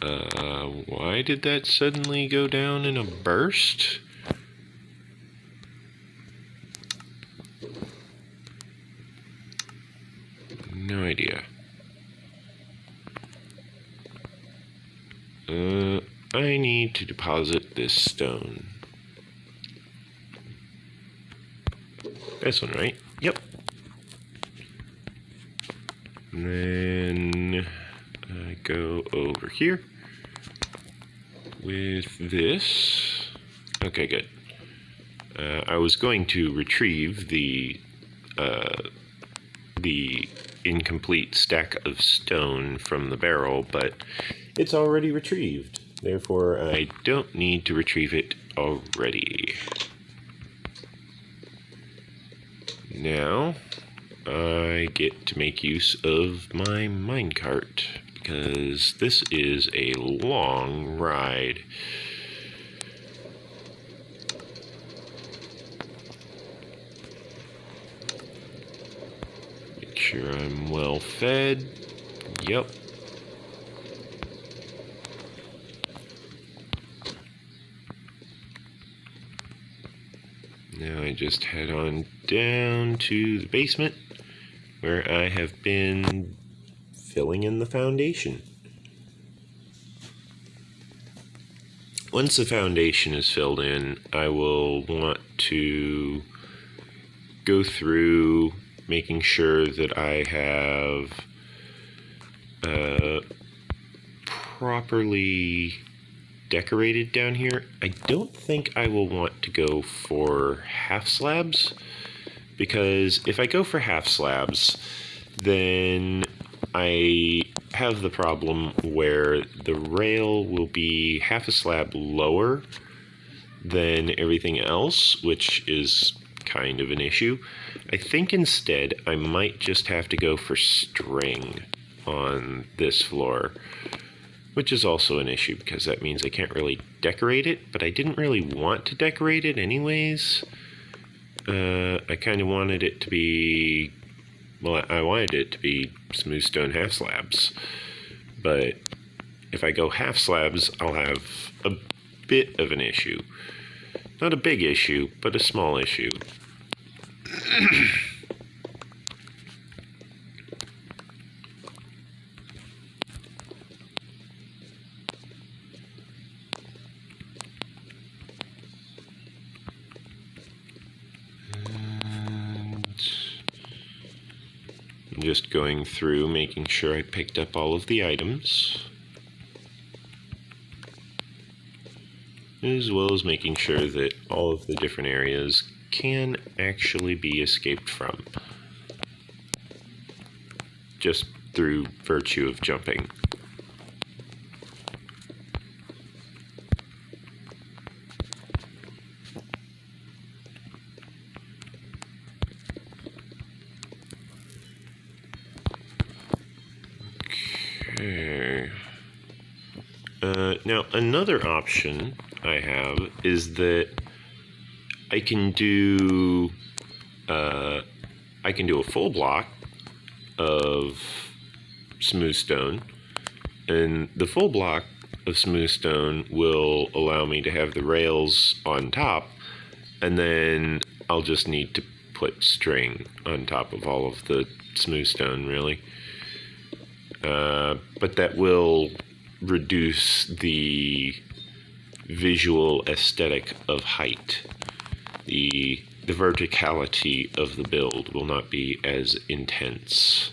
Why did that suddenly go down in a burst? No idea. I need to deposit this stone. This one, right? Yep. And then I go over here with this. Okay, good. I was going to retrieve the incomplete stack of stone from the barrel, but it's already retrieved. Therefore, I don't need to retrieve it already. Now, I get to make use of my minecart, because this is a long ride. Make sure I'm well fed. Yep. Now I just head on down to the basement, where I have been filling in the foundation. Once the foundation is filled in, I will want to go through making sure that I have properly decorated down here. I don't think I will want to go for half slabs, because if I go for half slabs, then I have the problem where the rail will be half a slab lower than everything else, which is kind of an issue. I think instead I might just have to go for string on this floor, which is also an issue because that means I can't really decorate it, but I didn't really want to decorate it anyways. I kind of wanted it to be, well, I wanted it to be smooth stone half slabs, but if I go half slabs, I'll have a bit of an issue. Not a big issue, but a small issue. I'm just going through making sure I picked up all of the items, as well as making sure that all of the different areas can actually be escaped from, just through virtue of jumping. Okay. Now, another option I have is that I can do a full block of smooth stone, and the full block of smooth stone will allow me to have the rails on top, and then I'll just need to put string on top of all of the smooth stone, really. But that will reduce the visual aesthetic of height. The verticality of the build will not be as intense.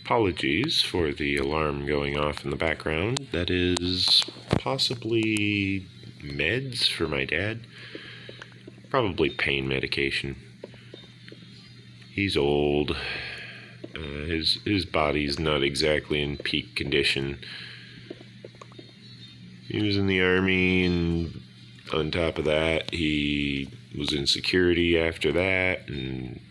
Apologies for the alarm going off in the background. That is possibly meds for my dad. Probably pain medication. He's old. His body's not exactly in peak condition. He was in the army, and on top of that, he was in security after that, and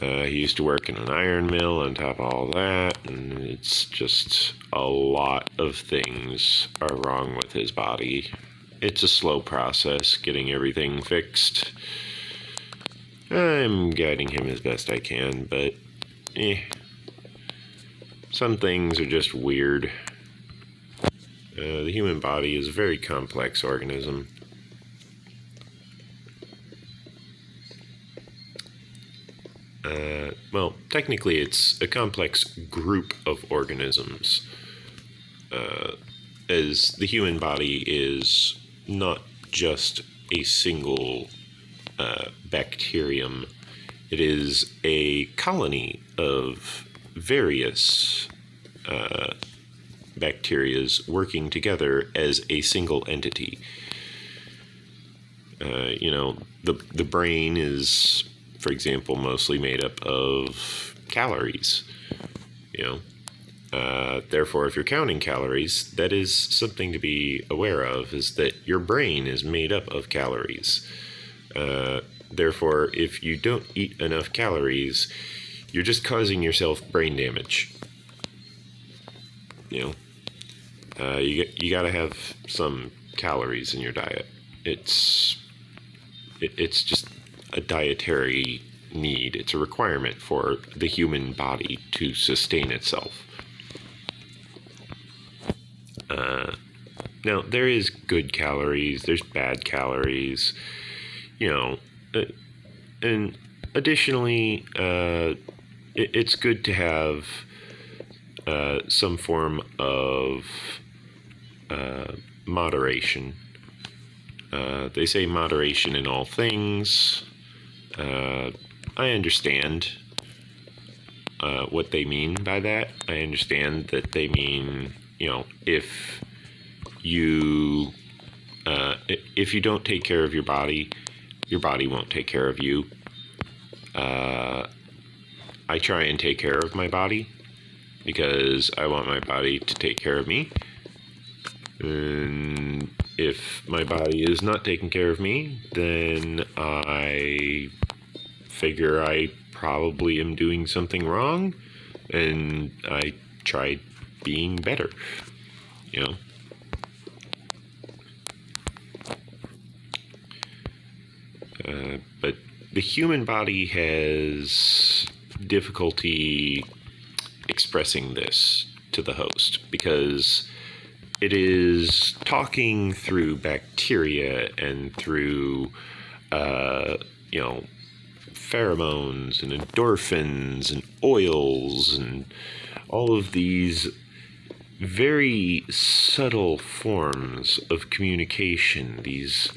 He used to work in an iron mill on top of all that, and it's just a lot of things are wrong with his body. It's a slow process getting everything fixed. I'm guiding him as best I can, but some things are just weird. The human body is a very complex organism. Well, technically it's a complex group of organisms, as the human body is not just a single bacterium. It is a colony of various bacterias working together as a single entity. The brain is, for example, mostly made up of calories. Therefore, if you're counting calories, that is something to be aware of, is that your brain is made up of calories. Therefore, if you don't eat enough calories, you're just causing yourself brain damage. You got to have some calories in your diet. It's just a dietary need. It's a requirement for the human body to sustain itself. Now, there is good calories, there's bad calories, and additionally, it's good to have some form of moderation. They say moderation in all things. I understand what they mean by that. I understand that they mean, if you don't take care of your body won't take care of you. I try and take care of my body because I want my body to take care of me. And if my body is not taking care of me, then I figure I probably am doing something wrong, and I try being better, But the human body has difficulty expressing this to the host because it is talking through bacteria and through, pheromones and endorphins and oils and all of these very subtle forms of communication, these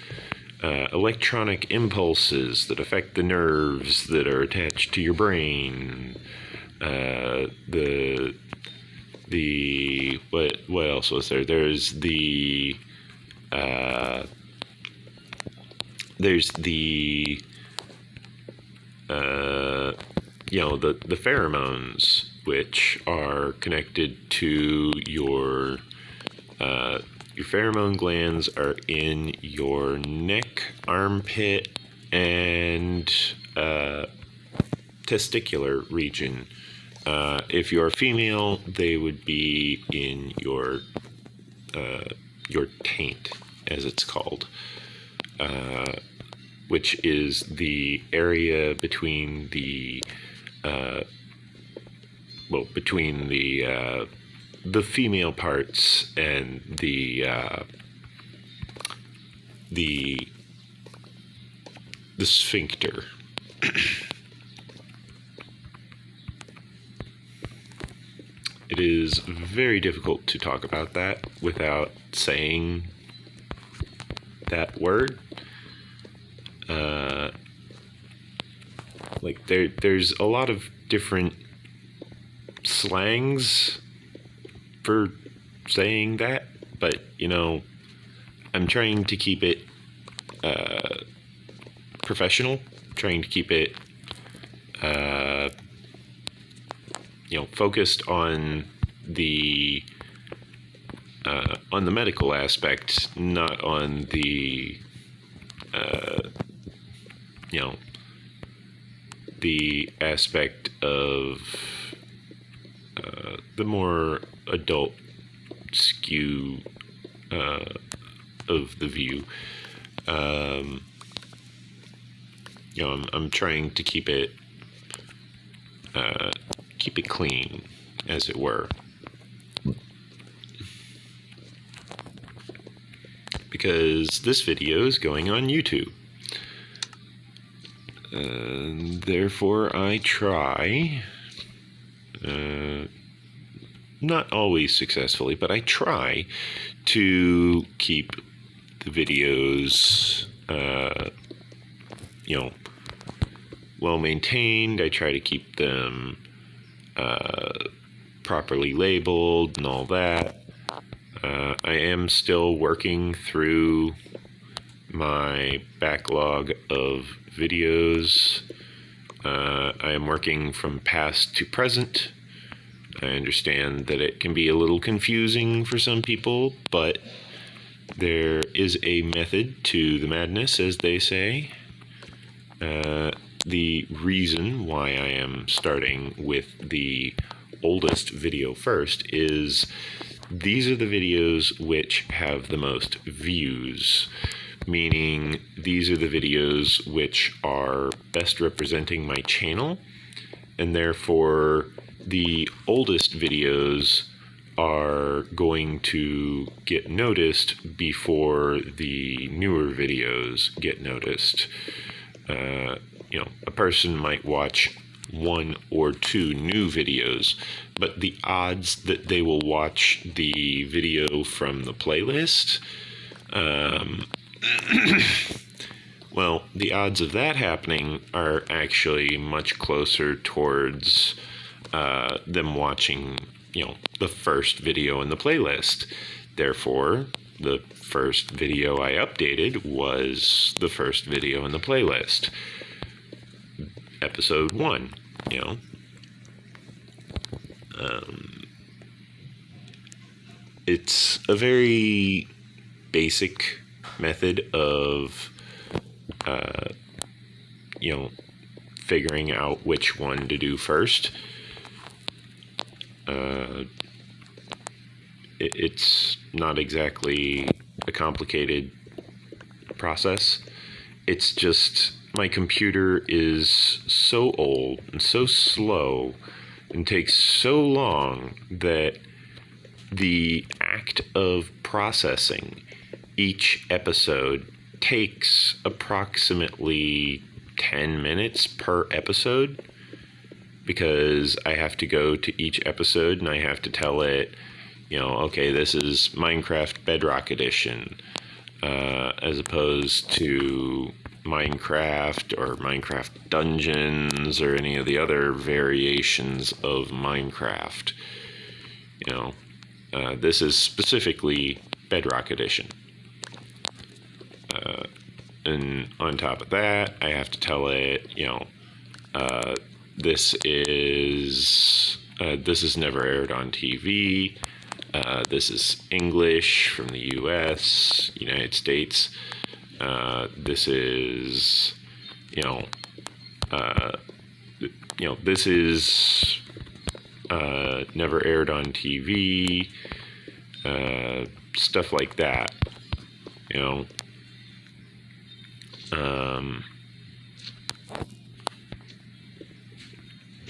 electronic impulses that affect the nerves that are attached to your brain. What else was there? There's the pheromones, which are connected to your pheromone glands are in your neck, armpit, and testicular region. If you're female, they would be in your taint, as it's called, which is the area between the female parts and the sphincter. It is very difficult to talk about that without saying that word. There's a lot of different slangs for saying that, but I'm trying to keep it professional, trying to keep it focused on the medical aspect, not on the the aspect of the more adult skew of the view. I'm trying to keep it clean, as it were, because this video is going on YouTube. Therefore, I try, not always successfully, but I try to keep the videos, well maintained. I try to keep them properly labeled and all that. I am still working through my backlog of videos. I am working from past to present. I understand that it can be a little confusing for some people, but there is a method to the madness, as they say. The reason why I am starting with the oldest video first is these are the videos which have the most views, meaning these are the videos which are best representing my channel, and therefore the oldest videos are going to get noticed before the newer videos get noticed. A person might watch 1 or 2 new videos, but the odds that they will watch the video from the playlist, well, the odds of that happening are actually much closer towards them watching, the first video in the playlist. Therefore, the first video I updated was the first video in the playlist. Episode 1, it's a very basic method of, figuring out which one to do first. It's not exactly a complicated process. It's just my computer is so old and so slow and takes so long that the act of processing each episode takes approximately 10 minutes per episode, because I have to go to each episode and I have to tell it, okay, this is Minecraft Bedrock Edition, as opposed to Minecraft or Minecraft Dungeons or any of the other variations of Minecraft. This is specifically Bedrock Edition. And on top of that, I have to tell it, this is never aired on TV. This is English from the U.S., United States. This is, this is never aired on TV. Stuff like that,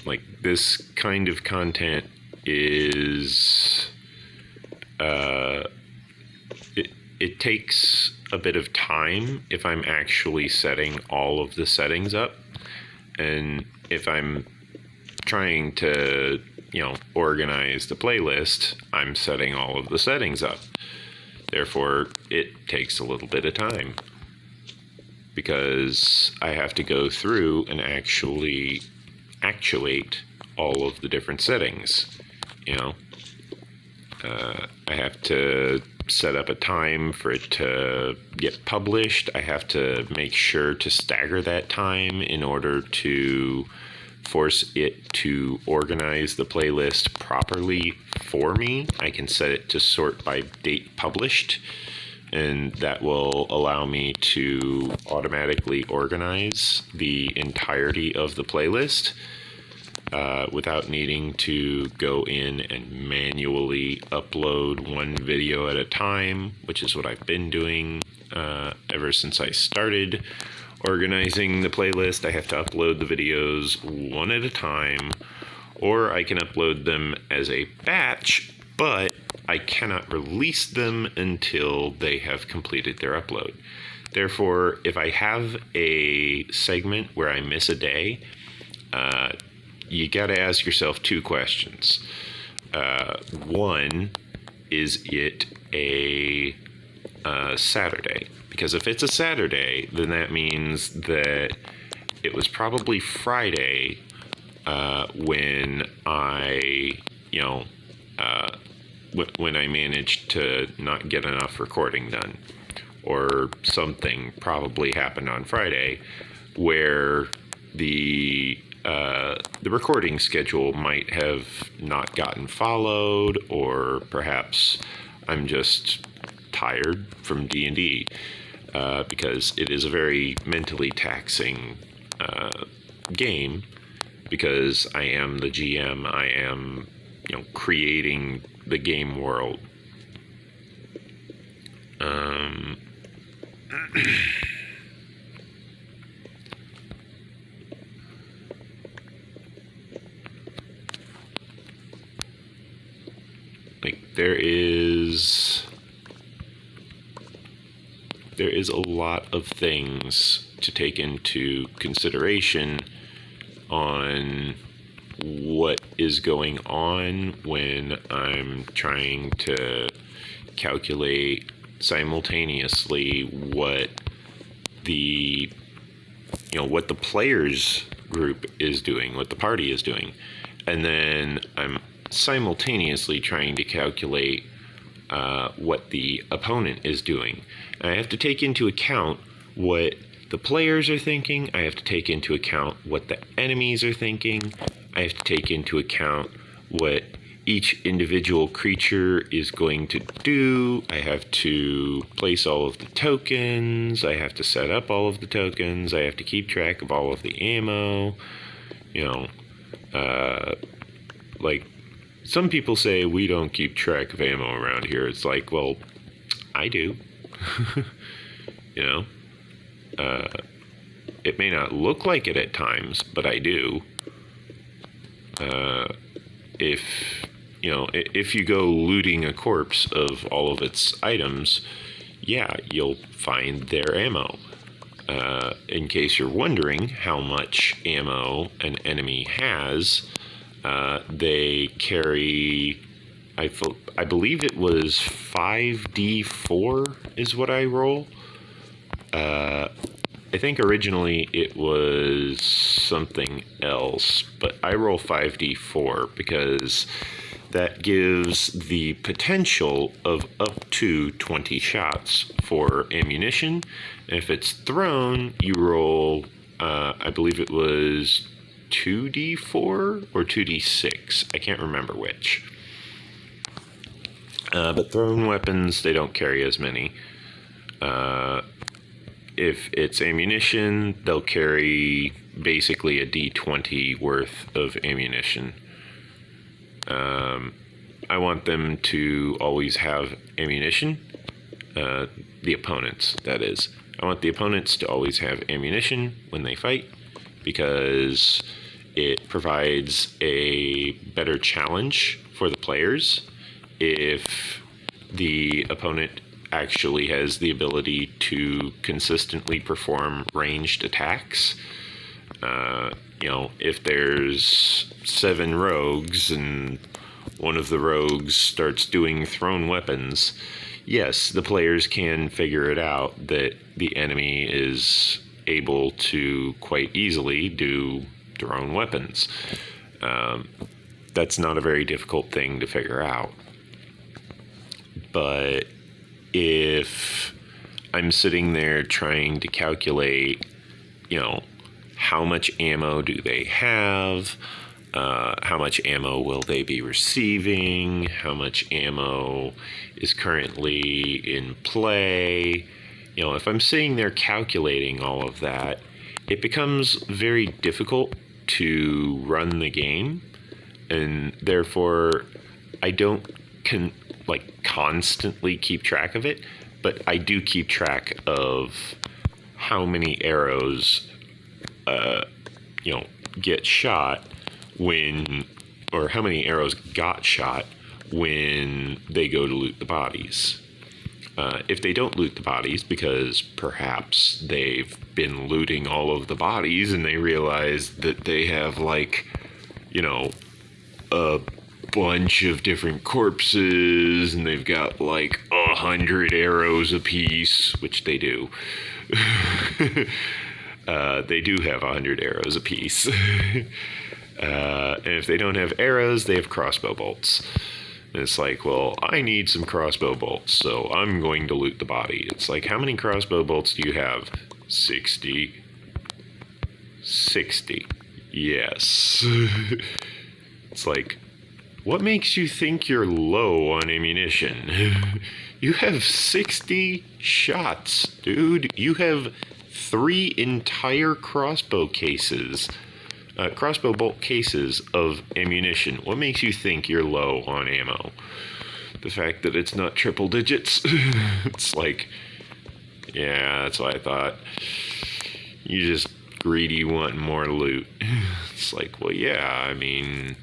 like this kind of content is, it takes a bit of time if I'm actually setting all of the settings up, and if I'm trying to, organize the playlist, I'm setting all of the settings up. Therefore, it takes a little bit of time, because I have to go through and actually actuate all of the different settings. I have to set up a time for it to get published. I have to make sure to stagger that time in order to force it to organize the playlist properly for me. I can set it to sort by date published, and that will allow me to automatically organize the entirety of the playlist without needing to go in and manually upload one video at a time, which is what I've been doing ever since I started organizing the playlist. I have to upload the videos one at a time, or I can upload them as a batch, but I cannot release them until they have completed their upload. Therefore, if I have a segment where I miss a day, you got to ask yourself two questions. One, is it a Saturday? Because if it's a Saturday, then that means that it was probably Friday when I, when I managed to not get enough recording done, or something probably happened on Friday where the recording schedule might have not gotten followed, or perhaps I'm just tired from D&D, because it is a very mentally taxing game, because I am the GM, I am, creating the game world. There is a lot of things to take into consideration on what is going on when I'm trying to calculate simultaneously what the players group is doing, what the party is doing, and then I'm simultaneously trying to calculate what the opponent is doing. And I have to take into account what the players are thinking. I have to take into account what the enemies are thinking. I have to take into account what each individual creature is going to do. I have to place all of the tokens. I have to set up all of the tokens. I have to keep track of all of the ammo. Some people say we don't keep track of ammo around here. It's like, well, I do. It may not look like it at times, but I do. If you go looting a corpse of all of its items, yeah, you'll find their ammo. In case you're wondering how much ammo an enemy has, they carry, I believe it was 5d4 is what I roll. I think originally it was something else, but I roll 5d4 because that gives the potential of up to 20 shots for ammunition. And if it's thrown, you roll, I believe it was 2d4 or 2d6. I can't remember which. But thrown weapons, they don't carry as many. If it's ammunition, they'll carry basically a d20 worth of ammunition. I want them to always have ammunition. The opponents, that is. I want the opponents to always have ammunition when they fight, because it provides a better challenge for the players if the opponent actually has the ability to consistently perform ranged attacks. If there's 7 rogues and one of the rogues starts doing thrown weapons, yes, the players can figure it out that the enemy is able to quite easily do thrown weapons. That's not a very difficult thing to figure out. But if I'm sitting there trying to calculate, how much ammo do they have? how much ammo will they be receiving, how much ammo is currently in play. You know, if I'm sitting there calculating all of that, it becomes very difficult to run the game, and therefore I don't constantly keep track of it, but I do keep track of how many arrows get shot when, or how many arrows got shot when they go to loot the bodies. If they don't loot the bodies because perhaps they've been looting all of the bodies and they realize that they have a bunch of different corpses and they've got 100 arrows apiece, which they do. They do have 100 arrows apiece. And if they don't have arrows, they have crossbow bolts. And it's well, I need some crossbow bolts, so I'm going to loot the body. It's how many crossbow bolts do you have? 60. 60. Yes. It's what makes you think you're low on ammunition? You have 60 shots, dude. You have 3 entire crossbow bolt cases of ammunition. What makes you think you're low on ammo? The fact that it's not triple digits? It's yeah, that's what I thought. You just greedy, wanting more loot. It's well, yeah, I mean,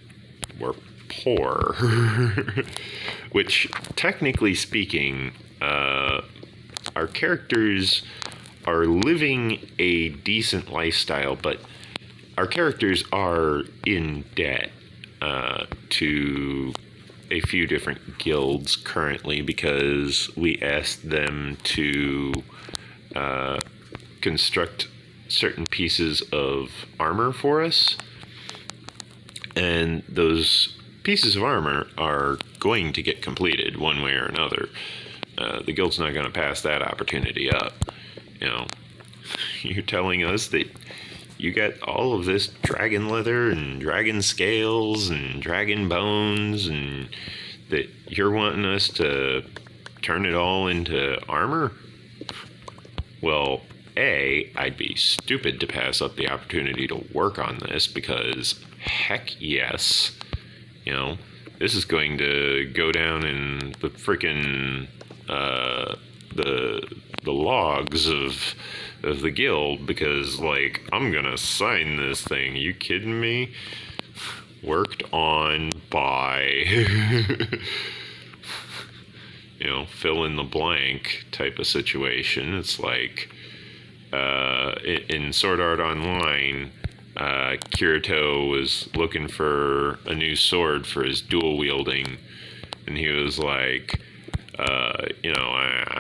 we're poor. Which, technically speaking, our characters are living a decent lifestyle, but our characters are in debt to a few different guilds currently because we asked them to construct certain pieces of armor for us, and those pieces of armor are going to get completed one way or another. The guild's not going to pass that opportunity up. You're telling us that you got all of this dragon leather and dragon scales and dragon bones, and that you're wanting us to turn it all into armor? Well, A, I'd be stupid to pass up the opportunity to work on this because heck yes, this is going to go down in the freaking the logs of the guild because I'm gonna sign this thing. Are you kidding me? Worked on by fill in the blank type of situation. It's in Sword Art Online, Kirito was looking for a new sword for his dual wielding, and he was I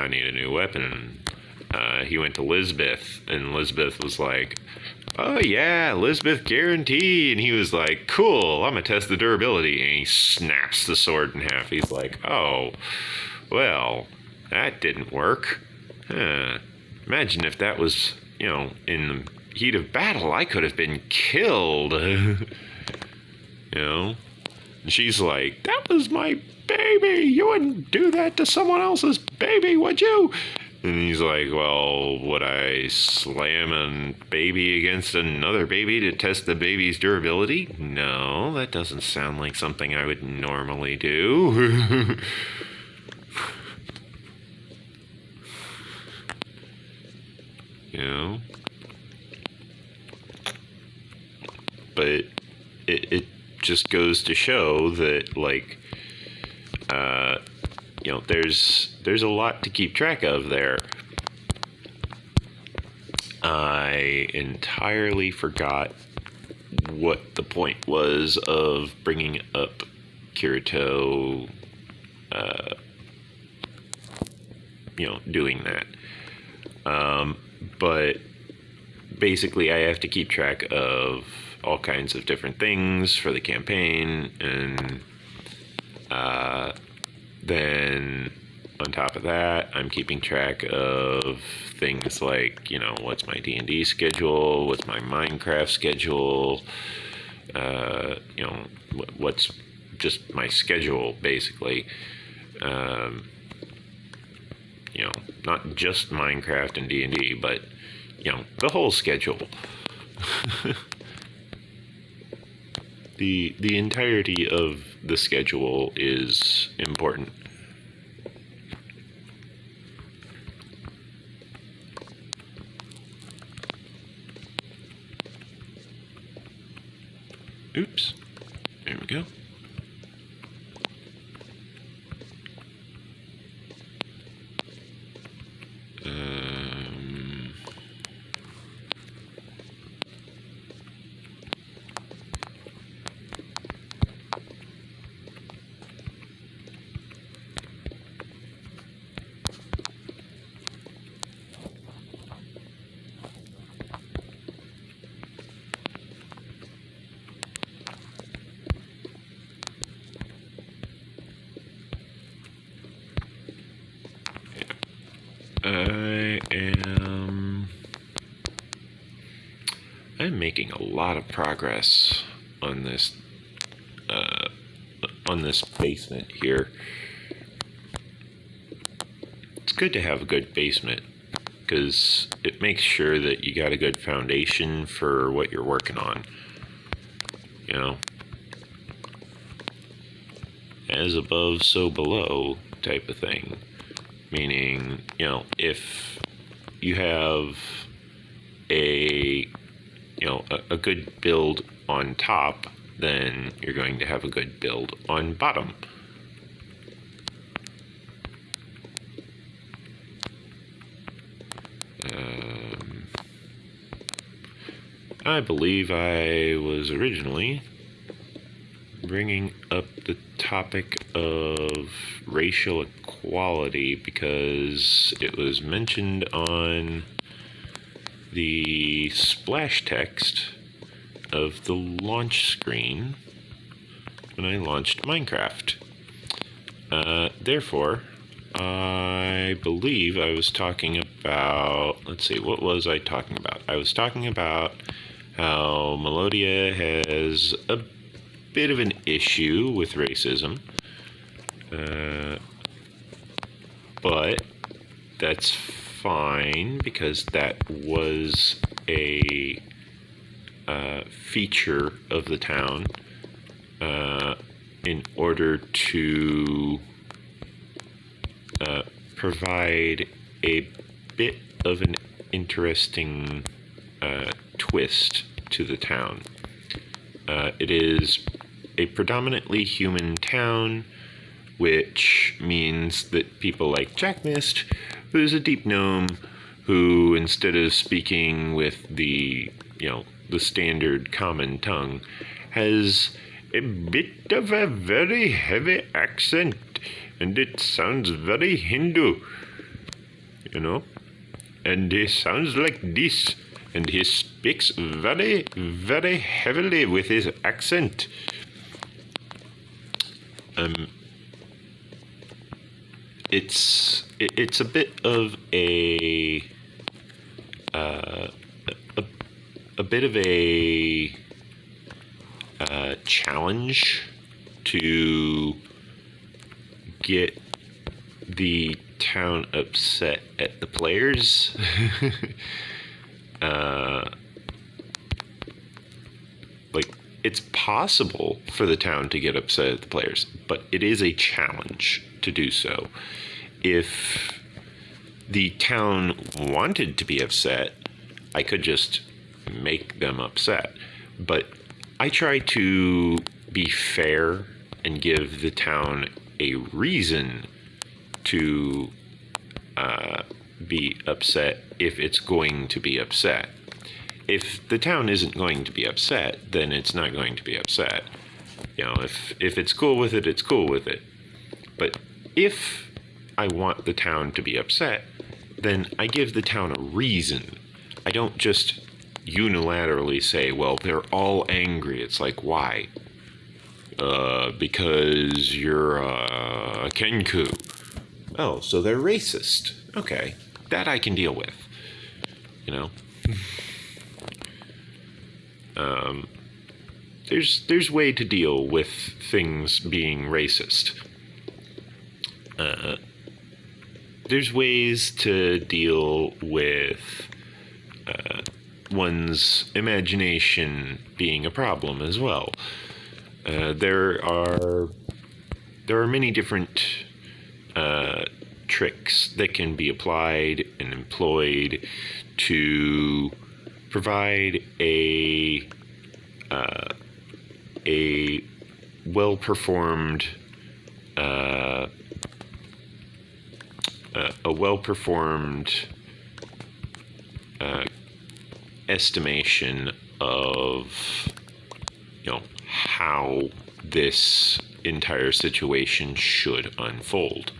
need a new weapon. He went to Lisbeth, and Lisbeth was oh yeah, Lisbeth guarantee. And he was cool, I'm gonna test the durability. And he snaps the sword in half. He's oh, well, that didn't work. Imagine if that was, in the heat of battle, I could have been killed. And she's that was my baby. You wouldn't do that to someone else's baby, would you? And he's well, would I slam a baby against another baby to test the baby's durability? No, that doesn't sound like something I would normally do. But it just goes to show that there's a lot to keep track of there. I entirely forgot what the point was of bringing up Kirito, doing that. But basically I have to keep track of all kinds of different things for the campaign, and then on top of that, I'm keeping track of things what's my D&D schedule, what's my Minecraft schedule, you know, what's just my schedule, basically. You know, not just Minecraft and D&D, but, you know, the whole schedule. The entirety of the schedule is important. Oops. There we go. I'm making a lot of progress on this basement here. It's good to have a good basement because it makes sure that you got a good foundation for what you're working on. You know, as above, so below type of thing. Meaning, you know, if you have a good build on top, then you're going to have a good build on bottom. I believe I was originally bringing up the topic of racial equality because it was mentioned on the splash text of the launch screen when I launched Minecraft. Therefore, I believe I was talking about, let's see, what was I talking about? I was talking about how Melodia has a bit of an issue with racism, but that's fine because that was a feature of the town in order to provide a bit of an interesting twist to the town. It is a predominantly human town, which means that people like Jack Mist, who's a deep gnome, who instead of speaking with the standard common tongue, has a bit of a very heavy accent, and it sounds very Hindu, and he sounds like this, and he speaks very, very heavily with his accent. It's a bit of a bit of a challenge to get the town upset at the players. It's possible for the town to get upset at the players, but it is a challenge to do so. If the town wanted to be upset, I could just make them upset. But I try to be fair and give the town a reason to be upset if it's going to be upset. If the town isn't going to be upset, then it's not going to be upset. If it's cool with it, it's cool with it. But if I want the town to be upset, then I give the town a reason. I don't just unilaterally say, well, they're all angry. It's like, why? Because you're a Kenku. Oh, so they're racist. Okay, that I can deal with. there's way to deal with things being racist. There's ways to deal with one's imagination being a problem as well. There are many different tricks that can be applied and employed to provide a well-performed estimation of how this entire situation should unfold.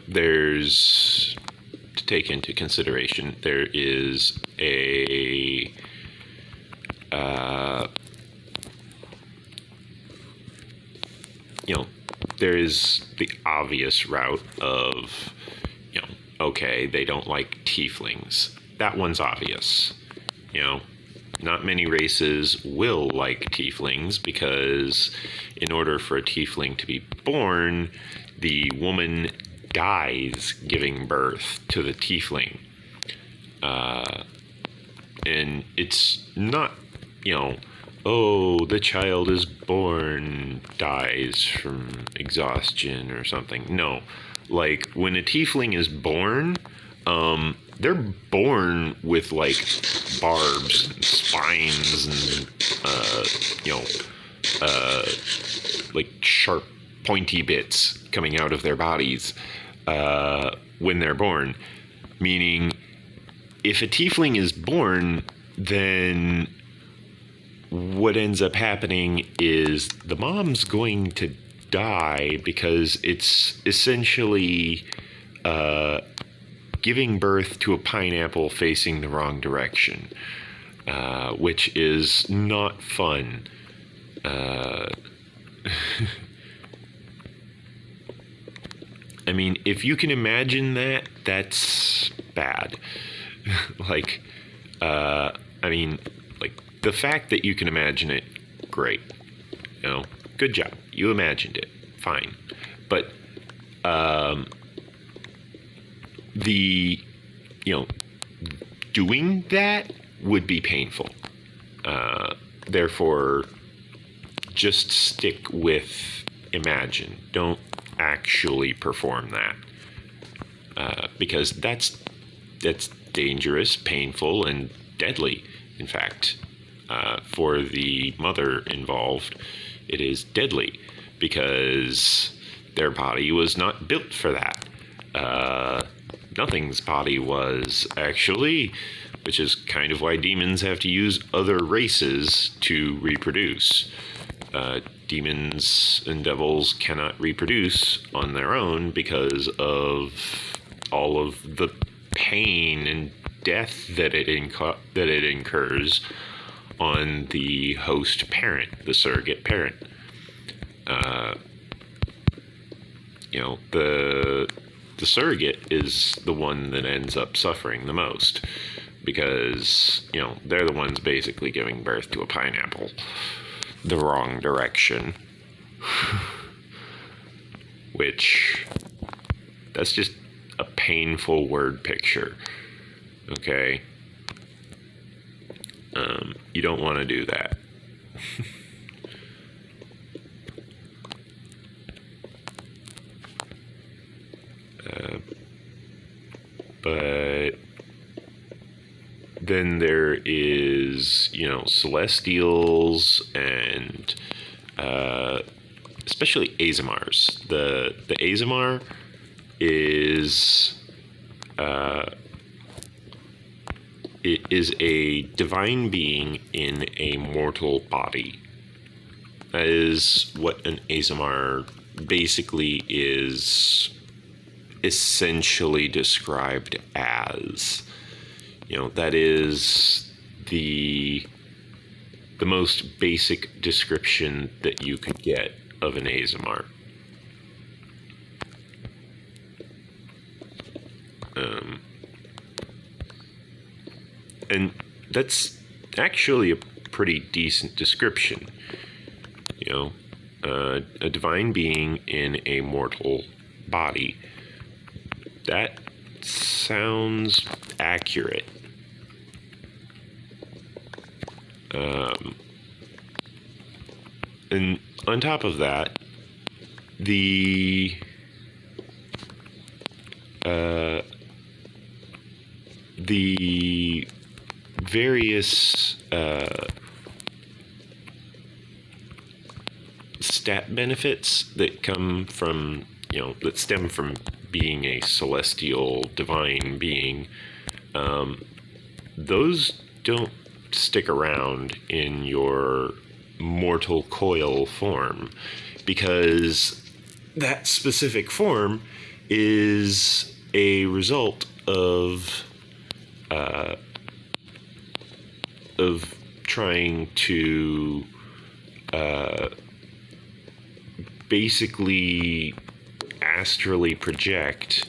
There's, to take into consideration, there is there is the obvious route of, okay, they don't like tieflings. That one's obvious. Not many races will like tieflings because in order for a tiefling to be born, the woman dies giving birth to the tiefling. And it's not, oh, the child is born, dies from exhaustion or something. No, like when a tiefling is born, they're born with like barbs and spines and like sharp pointy bits coming out of their bodies when they're born. Meaning, if a tiefling is born, then what ends up happening is the mom's going to die because it's essentially giving birth to a pineapple facing the wrong direction, which is not fun. I mean, if you can imagine that, that's bad. Like, the fact that you can imagine it, great. Good job. You imagined it. Fine. But, doing that would be painful. Therefore, just stick with imagine. Don't actually perform that. Because that's dangerous, painful, and deadly. In fact, for the mother involved, it is deadly because their body was not built for that. Nothing's body was, actually, which is kind of why demons have to use other races to reproduce. Demons and devils cannot reproduce on their own because of all of the pain and death that it incurs on the host parent, the surrogate parent. The surrogate is the one that ends up suffering the most because, they're the ones basically giving birth to a pineapple the wrong direction. Which, that's just a painful word picture. Okay? You don't want to do that. But then there is, celestials and especially Azamars. The Azamar is it is a divine being in a mortal body. That is what an Azamar basically is essentially described as. That is the most basic description that you could get of an Azamar. And that's actually a pretty decent description. You know, a divine being in a mortal body. That sounds accurate. And on top of that, the various stat benefits that come from, that stem from being a celestial divine being, those don't stick around in your mortal coil form, because that specific form is a result of trying to basically astrally project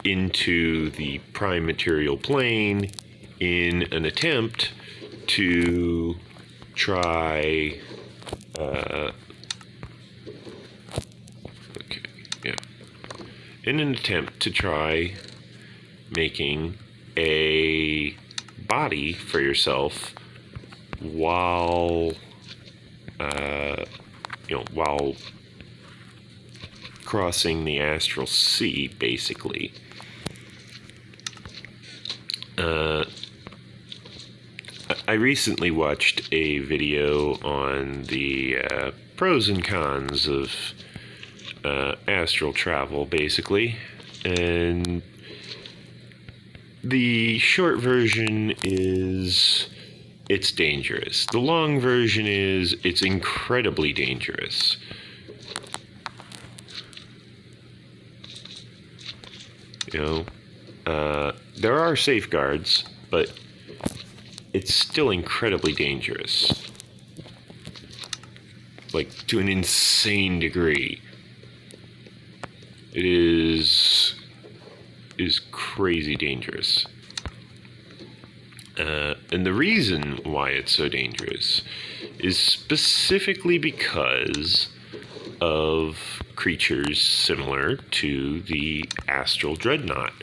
into the prime material plane in an attempt to try in an attempt to try making a body for yourself while while crossing the astral sea, basically. I recently watched a video on the pros and cons of astral travel, basically, and the short version is it's dangerous. The long version is it's incredibly dangerous. There are safeguards, but it's still incredibly dangerous. Like, to an insane degree. It is crazy dangerous. And the reason why it's so dangerous is specifically because of creatures similar to the astral dreadnought,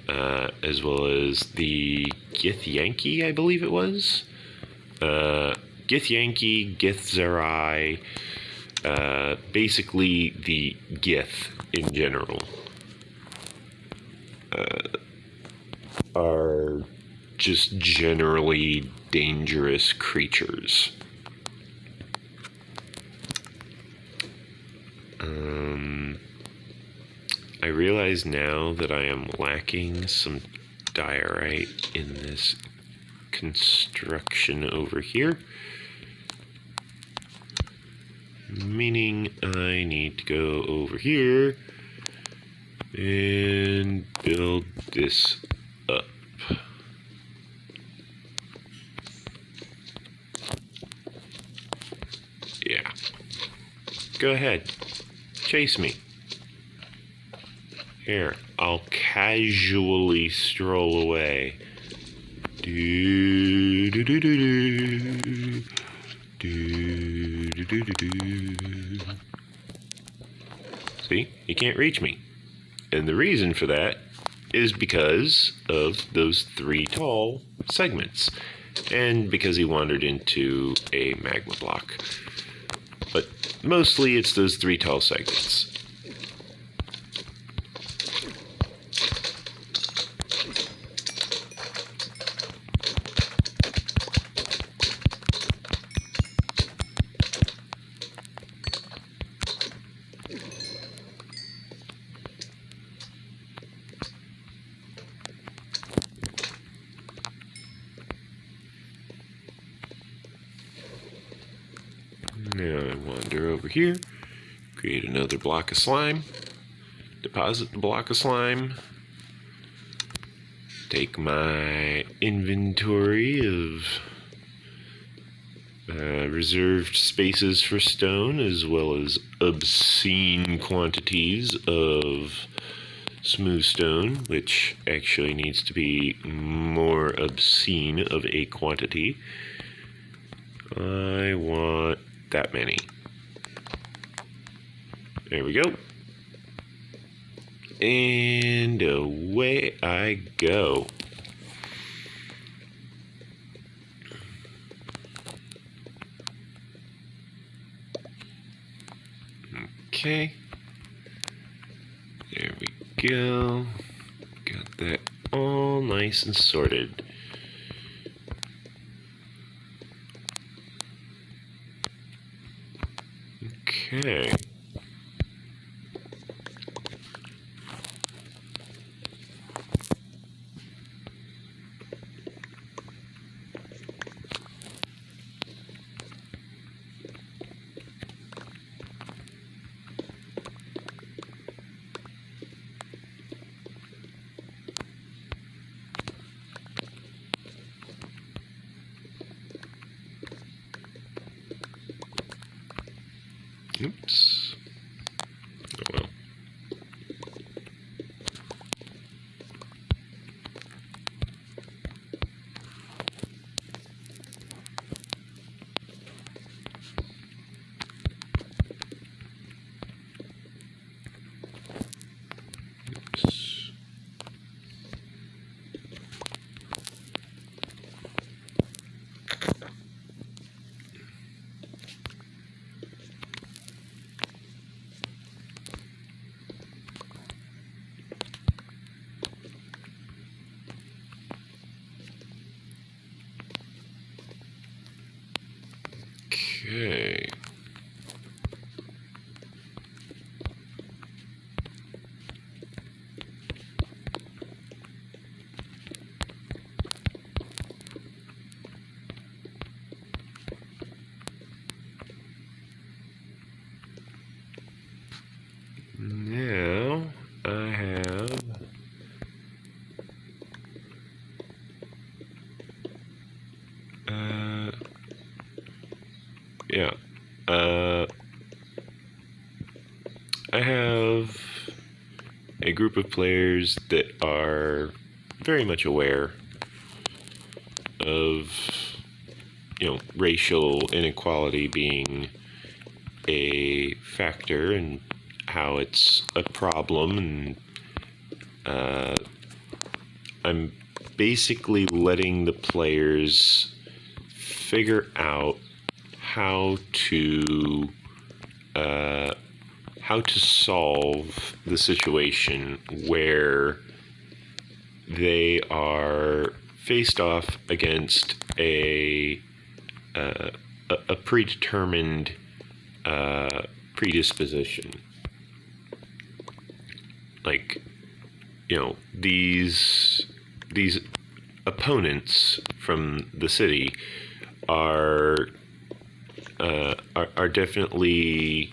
as well as the Githyanki, I believe it was. Githyanki, Githzerai, basically the Gith in general, are just generally dangerous creatures. I realize now that I am lacking some diorite in this construction over here, meaning I need to go over here and build this up. Yeah. Go ahead. Chase me. Here, I'll casually stroll away. See? You can't reach me. And the reason for that is because of those 3 tall segments. And because he wandered into a magma block. But mostly it's those 3 tall segments. Now I wander over here, create another block of slime, deposit the block of slime, take my inventory of reserved spaces for stone, as well as obscene quantities of smooth stone, which actually needs to be more obscene of a quantity. I want that many. There we go. And away I go. Okay. There we go. Got that all nice and sorted. Okay. Oops. Oh well. Oops. Okay. Now I have yeah. I have a group of players that are very much aware of, racial inequality being a factor and how it's a problem, and I'm basically letting the players figure out how to solve the situation where they are faced off against a predetermined predisposition. Like, these opponents from the city are definitely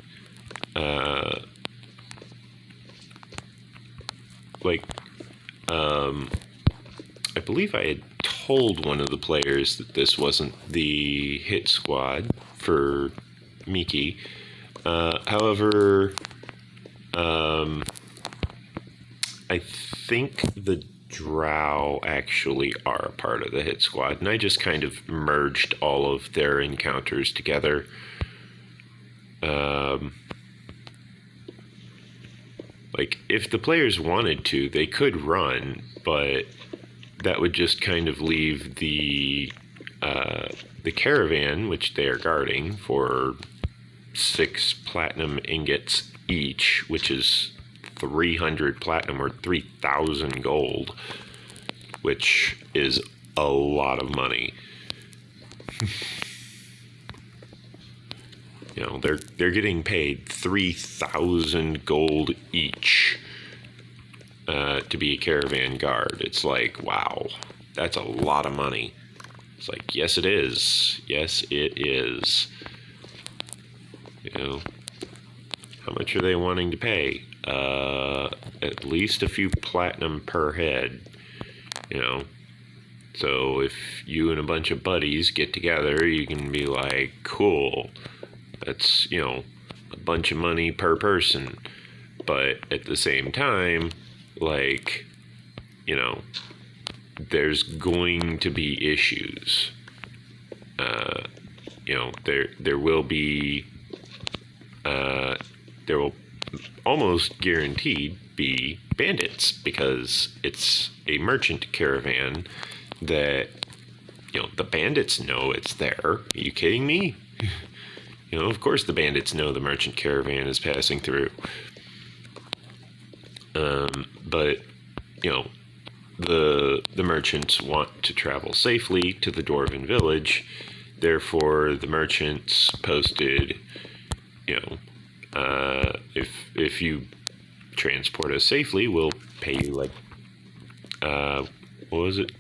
I believe I had told one of the players that this wasn't the hit squad for Miki. However, I think the Drow actually are a part of the hit squad, and I just kind of merged all of their encounters together. If the players wanted to, they could run, but that would just kind of leave the caravan, which they are guarding, for 6 platinum ingots each, which is 300 platinum or 3,000 gold, which is a lot of money. They're getting paid 3,000 gold each to be a caravan guard. It's like, wow, that's a lot of money. It's like, yes, it is. Yes, it is. How much are they wanting to pay? At least a few platinum per head. So if you and a bunch of buddies get together, you can be like, cool. That's, a bunch of money per person. But at the same time, like, you know, there's going to be issues. You know, there will be, there will almost guaranteed be bandits, because it's a merchant caravan that, you know, the bandits know it's there. Are you kidding me? You know, of course the bandits know the merchant caravan is passing through. But, you know, the merchants want to travel safely to the Dwarven village. Therefore, the merchants posted, you know, if you transport us safely, we'll pay you like, what was it?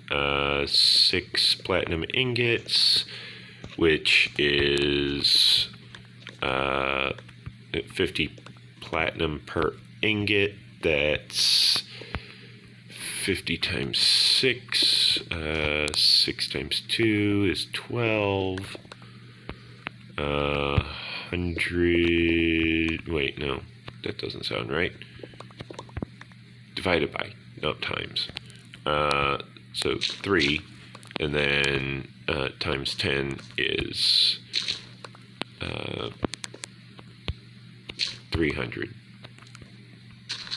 6 platinum ingots, which is 50 platinum per ingot. That's 50 times 6. 6 times 2 is 12. 100. Wait, no, that doesn't sound right. Divided by, not times. So 3, and then times 10 is 300.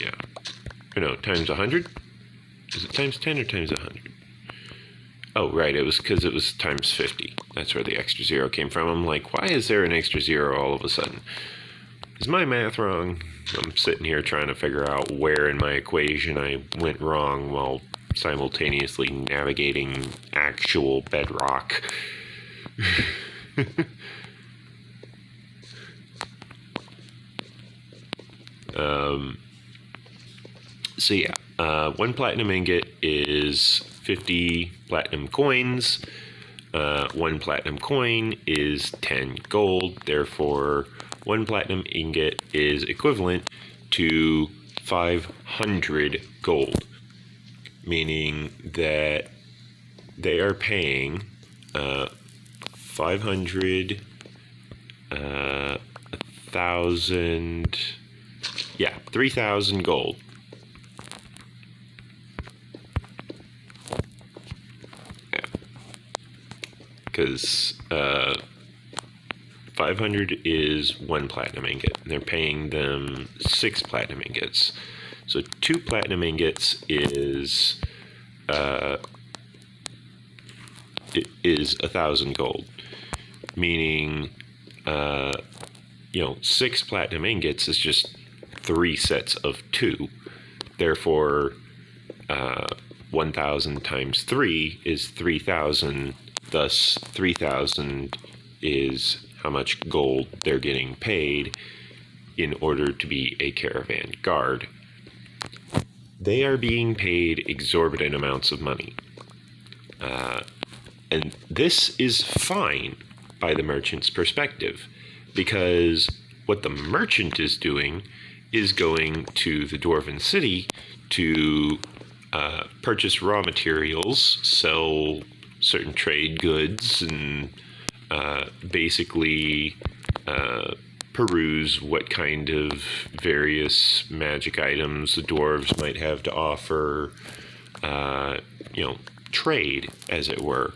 Yeah. Or no, times 100? Is it times 10 or times 100? Oh, right, it was because it was times 50. That's where the extra 0 came from. I'm like, why is there an extra 0 all of a sudden? Is my math wrong? I'm sitting here trying to figure out where in my equation I went wrong while simultaneously navigating actual Bedrock. So yeah, 1 platinum ingot is 50 platinum coins. 1 platinum coin is 10 gold. Therefore, 1 platinum ingot is equivalent to 500 gold, meaning that they are paying 500, 1,000, yeah, 3,000 gold. Yeah. Because 500 is 1 platinum ingot, and they're paying them 6 platinum ingots. So 2 platinum ingots is 1,000 gold, meaning 6 platinum ingots is just 3 sets of 2. Therefore, 1,000 times 3 is 3,000. Thus, 3,000 is how much gold they're getting paid in order to be a caravan guard. They are being paid exorbitant amounts of money. And this is fine by the merchant's perspective, because what the merchant is doing is going to the Dwarven city to purchase raw materials, sell certain trade goods, and basically peruse what kind of various magic items the dwarves might have to offer, trade, as it were.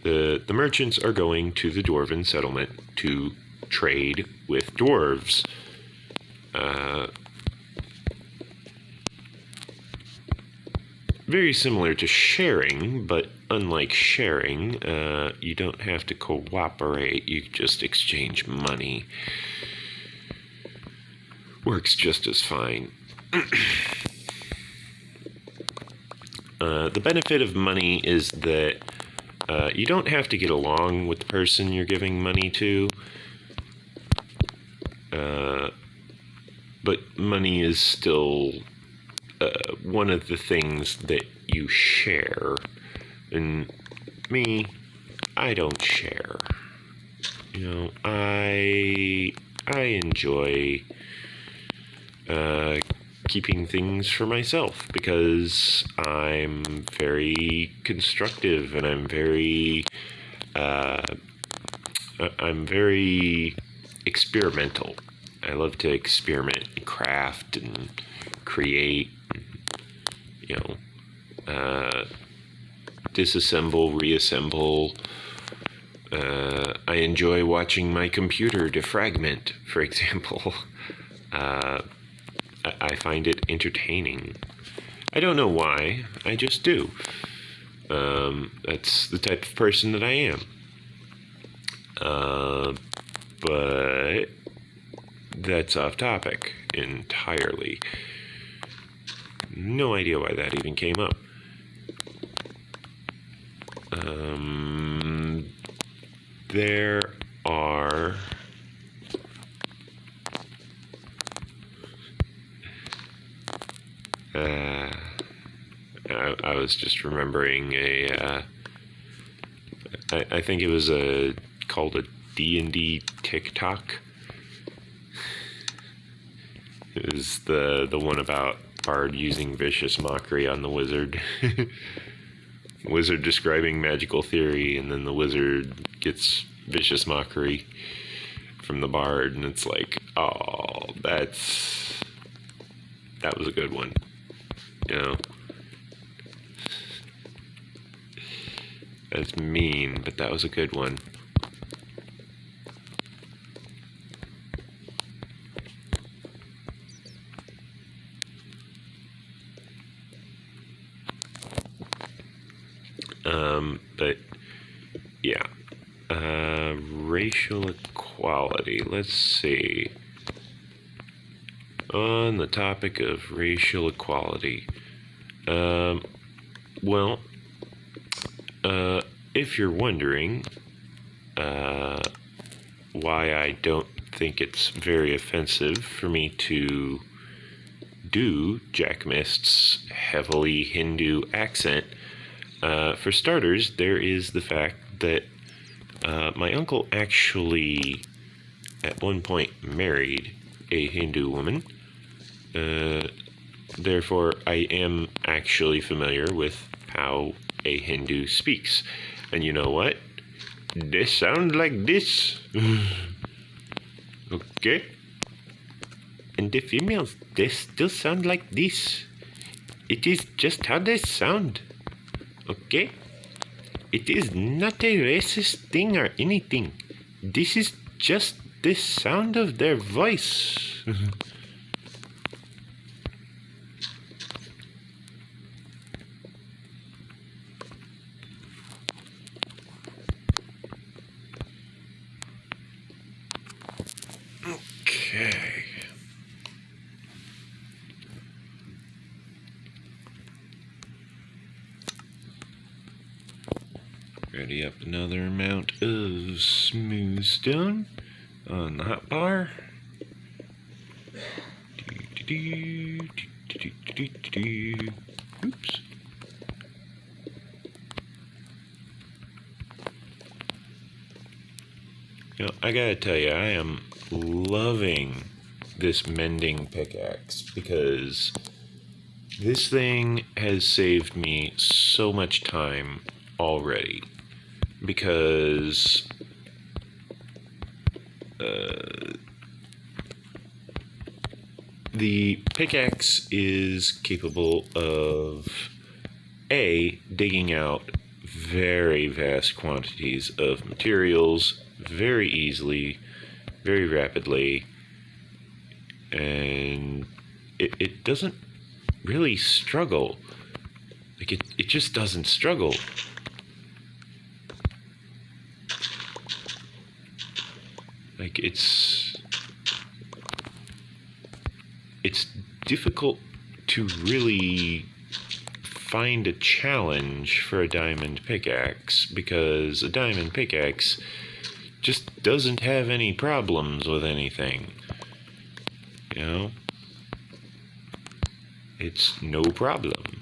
The merchants are going to the Dwarven settlement to trade with dwarves. Very similar to sharing, but unlike sharing, you don't have to cooperate, you just exchange money. Works just as fine. The benefit of money is that you don't have to get along with the person you're giving money to. But money is still one of the things that you share. And me, I don't share. I enjoy keeping things for myself, because I'm very constructive and I'm very experimental. I love to experiment and craft and create, you know, disassemble, reassemble. I enjoy watching my computer defragment, for example. I find it entertaining. I don't know why, I just do. That's the type of person that I am. But that's off topic entirely. No idea why that even came up. There are I was just remembering I think it was called a D&D TikTok. It was the one about Bard using vicious mockery on the wizard. Wizard describing magical theory, and then the wizard gets vicious mockery from the Bard, and it's like, oh, that was a good one, you know. That's mean, but that was a good one. But yeah, racial equality. Let's see. On the topic of racial equality, well, if you're wondering why I don't think it's very offensive for me to do Jack Mist's heavily Hindu accent, for starters, there is the fact that my uncle actually at one point married a Hindu woman. Therefore, I am actually familiar with how a Hindu speaks. And you know what? They sound like this. Okay? And the females, they still sound like this. It is just how they sound. Okay? It is not a racist thing or anything. This is just the sound of their voice. Okay. Ready up another amount of smooth stone on the hotbar. Oops. You know, I gotta tell you, I am loving this mending pickaxe because this thing has saved me so much time already. Because the pickaxe is capable of digging out very vast quantities of materials very easily, very rapidly, and it doesn't really struggle. Like it just doesn't struggle. Like it's difficult to really find a challenge for a diamond pickaxe because a diamond pickaxe just doesn't have any problems with anything. You know? It's no problem.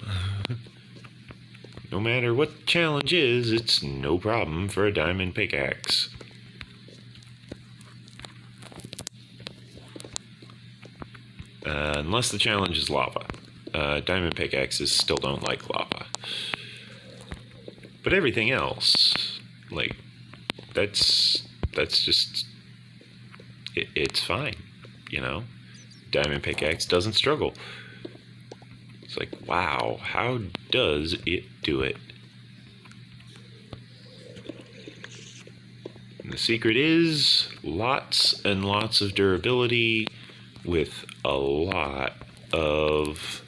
No matter what the challenge is, it's no problem for a diamond pickaxe. Unless the challenge is lava. Diamond pickaxes still don't like lava. But everything else, like, that's just, it's fine, you know? Diamond pickaxe doesn't struggle. It's like, wow, how does it do it? And the secret is lots and lots of durability with a lot of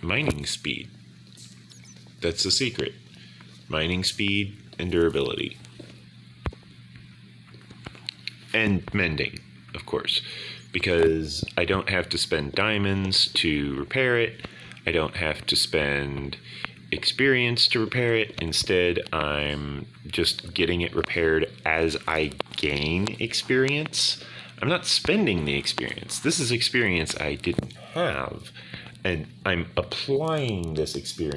mining speed. That's the secret. Mining speed and durability. And mending, of course, because I don't have to spend diamonds to repair it. I don't have to spend experience to repair it. Instead, I'm just getting it repaired as I gain experience. I'm not spending the experience. This is experience I didn't have, and I'm applying this experience